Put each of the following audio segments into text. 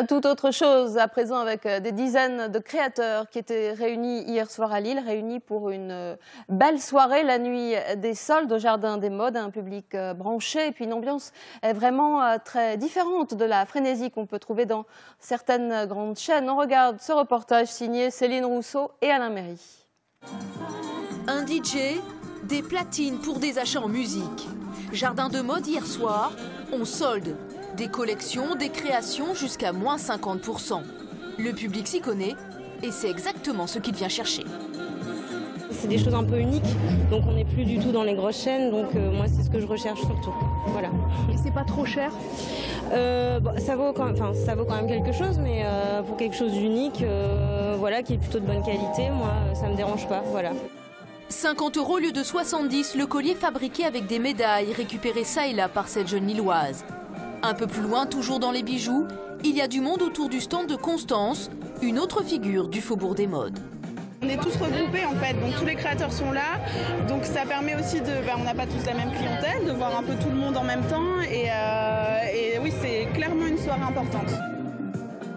Tout autre chose à présent avec des dizaines de créateurs qui étaient réunis hier soir à Lille, réunis pour une belle soirée, la nuit des soldes au Jardin des Modes, un public branché et puis une ambiance vraiment très différente de la frénésie qu'on peut trouver dans certaines grandes chaînes. On regarde ce reportage signé Céline Rousseau et Alain Méry. Un DJ, des platines pour des achats en musique. Jardin de Mode hier soir, on solde. Des collections, des créations jusqu'à moins 50%. Le public s'y connaît et c'est exactement ce qu'il vient chercher. C'est des choses un peu uniques, donc on n'est plus du tout dans les grosses chaînes, donc moi c'est ce que je recherche surtout. Voilà. Et c'est pas trop cher? Ça vaut quand même quelque chose, mais pour quelque chose d'unique, voilà, qui est plutôt de bonne qualité, moi ça me dérange pas, voilà. 50 € au lieu de 70, le collier fabriqué avec des médailles récupérées ça et là par cette jeune Lilloise. Un peu plus loin, toujours dans les bijoux, il y a du monde autour du stand de Constance, une autre figure du Faubourg des Modes. On est tous regroupés en fait, donc tous les créateurs sont là, donc ça permet aussi on n'a pas tous la même clientèle, de voir un peu tout le monde en même temps, et oui, c'est clairement une soirée importante.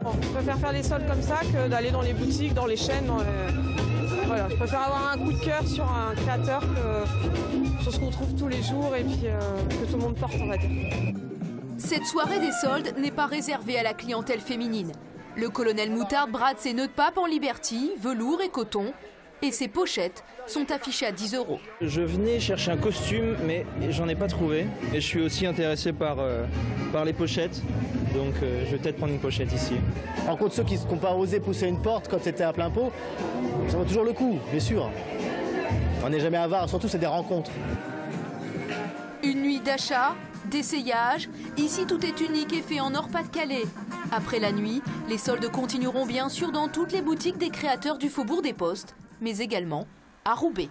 Bon, je préfère faire des soldes comme ça que d'aller dans les boutiques, dans les chaînes. Voilà, je préfère avoir un coup de cœur sur un créateur que sur ce qu'on trouve tous les jours et puis que tout le monde porte, on va dire. Cette soirée des soldes n'est pas réservée à la clientèle féminine. Le colonel Moutarde brade ses nœuds de pape en Liberty, velours et coton. Et ses pochettes sont affichées à 10 €. Je venais chercher un costume, mais j'en ai pas trouvé. Et je suis aussi intéressé par les pochettes. Donc je vais peut-être prendre une pochette ici. Par contre, ceux qui n'ont pas osé pousser une porte quand c'était à plein pot, ça vaut toujours le coup, bien sûr. On n'est jamais avare, surtout c'est des rencontres. Une nuit d'achat, d'essayage. Ici, tout est unique et fait en Nord-Pas-de-Calais. Après la nuit, les soldes continueront bien sûr dans toutes les boutiques des créateurs du Faubourg des Postes, mais également à Roubaix.